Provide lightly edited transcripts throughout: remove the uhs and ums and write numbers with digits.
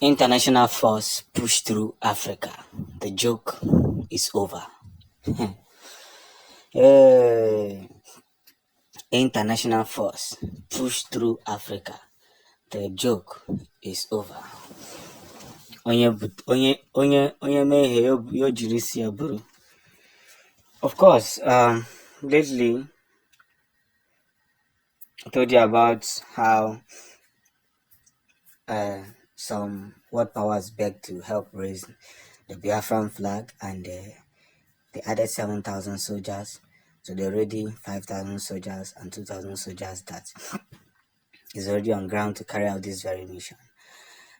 International force push through Africa. The joke is over. Hey. International force push through Africa. The joke is over. Of course, lately I told you about how some world powers begged to help raise the Biafran flag, and they added 7,000 soldiers. So they're already 5,000 soldiers and 2,000 soldiers that is already on ground to carry out this very mission.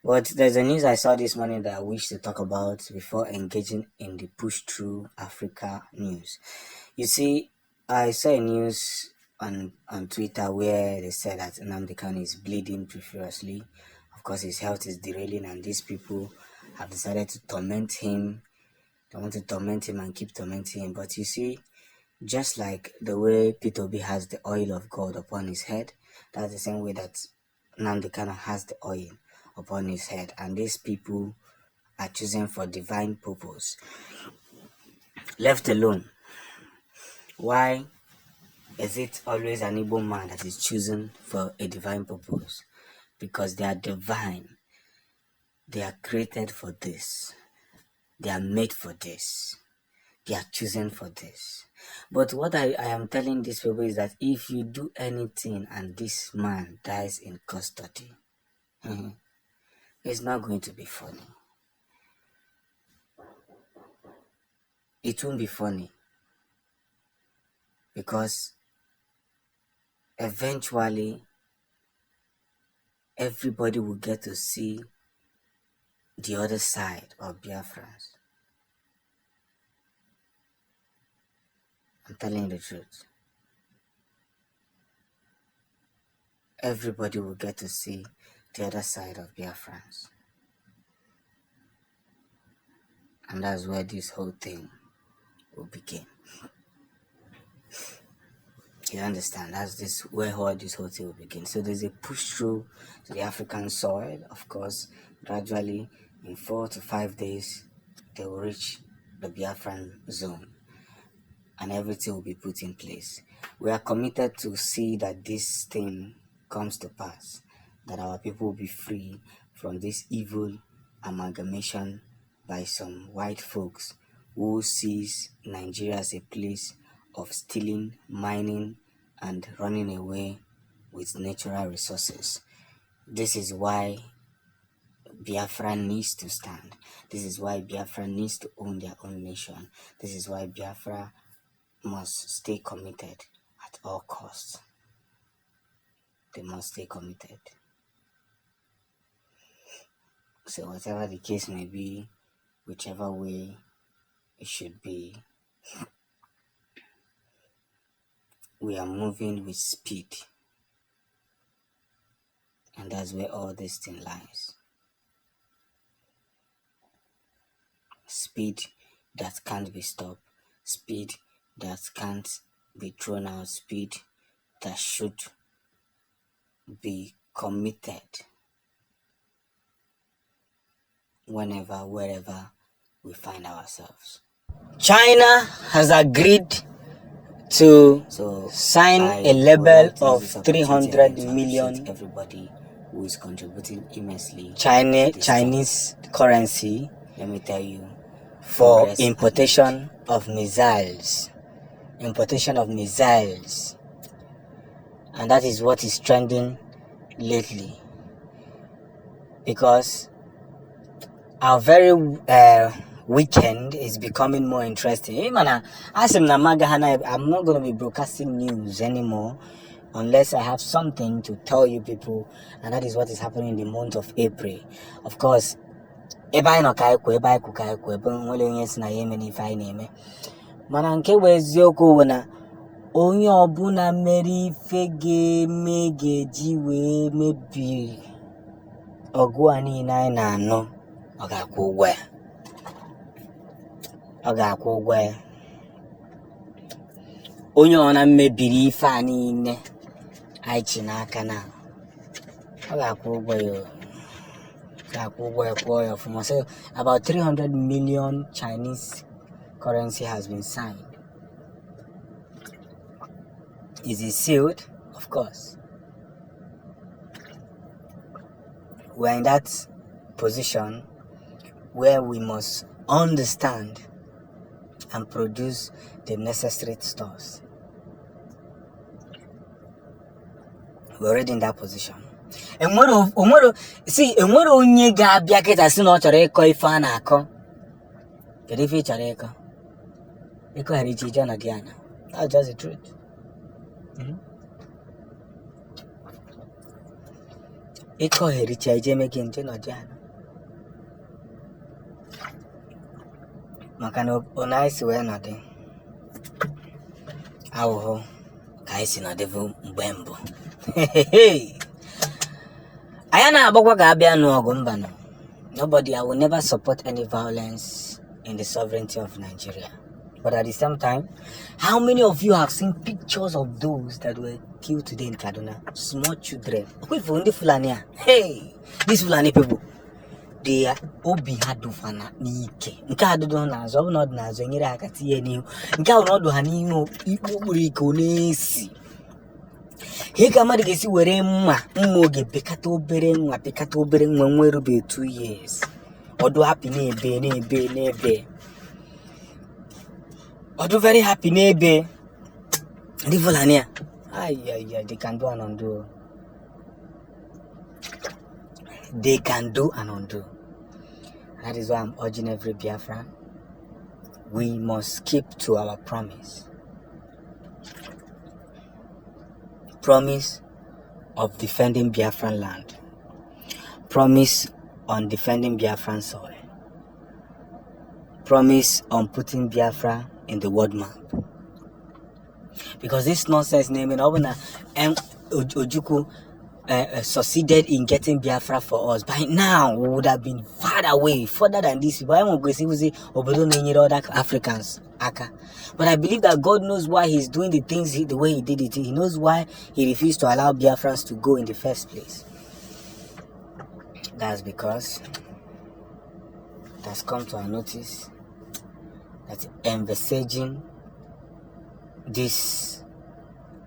But there's a news I saw this morning that I wish to talk about before engaging in the push through Africa news. You see, I saw a news on Twitter where they said that Nnamdi Kanu is bleeding profusely. Of course, his health is derailing, and these people have decided to torment him. They want to torment him and keep tormenting him. But you see, just like the way Peter Obi has the oil of God upon his head, that's the same way that Nnamdi Kanu has the oil upon his head, and these people are choosing for divine purpose. Left alone, why is it always an Igbo man that is choosing for a divine purpose? Because they are divine. They are created for this. They are made for this. They are chosen for this. But what I am telling these people is that if you do anything and this man dies in custody, it's not going to be funny. It won't be funny. Because eventually, everybody will get to see the other side of Biafrans. I'm telling you the truth. Everybody will get to see the other side of Biafrans. And that's where this whole thing will begin. You understand? That's where this whole thing will begin. So there's a push through to the African soil. Of course, gradually, in 4 to 5 days, they will reach the Biafran zone, and everything will be put in place. We are committed to see that this thing comes to pass, that our people will be free from this evil amalgamation by some white folks who sees Nigeria as a place of stealing, mining, and running away with natural resources. This is why Biafra needs to stand. This is why Biafra needs to own their own nation. This is why Biafra must stay committed at all costs. They must stay committed. So whatever the case may be, whichever way it should be, we are moving with speed. And that's where all this thing lies. Speed that can't be stopped. Speed that can't be thrown out. Speed that should be committed whenever, wherever we find ourselves. China has agreed to sign a label of 300 million everybody who is contributing immensely Chinese currency, let me tell you, for importation of missiles. And that is what is trending lately, because our very weekend is becoming more interesting. I'm not going to be broadcasting news anymore unless I have something to tell you people, and that is what is happening in the month of April. Of course, mana nke bụ eziokwu bụ na onye ọbụla mere ife ga-eme ga-eji wee mebiri ọgụ a niile anyị na-anụ, ọ ga-akwụ ụgwọ ya. Onye ọ na mebiri ife a niile anyị chi n'aka na, ọ ga-akwụ ụgwọ ya. So about 300 million Chinese currency has been signed. Is it sealed? Of course. We're in that position where we must understand and produce the necessary stores. We're already in that position. And what onye ga-abịa kịta si na ọ chọrọ ịkọ ife a na-akọ. Kedu ife ị chọrọ ịkọ? Ịkọ ghara iche ije ọnọdụ ya na. That's just the truth. Ịkọ ghara iche ije eme gị nje ọnọdụ ya na. Maka na ona anyị si wee nọdụ ahụhụ ka anyị si nọdụ mgbe mbụ. I will never support any violence in the sovereignty of Nigeria. But at the same time, how many of you have seen pictures of those that were killed today in Kaduna? Small children. Hey, these Fulani people, they are obi hadufana nike. Nka hadudo na zo not na zo nyere akati ye ni. Nka onodo ha ni no ikpokpuru iko n'esi. He kama digesi were mma oge bekata obere nwa nwere be 2 years. Odo happy n'ebe. Odo very happy n'ebe. Ndị Fulani a. They can do and undo. They can do and undo. That is why I'm urging every Biafran. We must keep to our promise. Promise of defending Biafran land. Promise on defending Biafran soil. Promise on putting Biafra in the world map. Because this nonsense naming Ojukwu succeeded in getting Biafra for us. By now, we would have been further than this. But I won't go see other Africans. But I believe that God knows why He's doing the things the way He did it. He knows why He refused to allow Biafrans to go in the first place. That's because it has come to our notice that envisaging this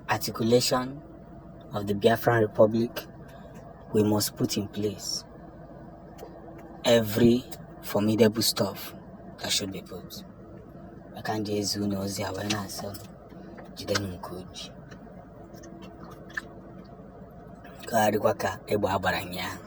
articulation of the Biafran Republic, we must put in place every formidable stuff that should be put. I can't just who knows the awareness of Jiden Nkuji. Kari kwaka ebo abaranya.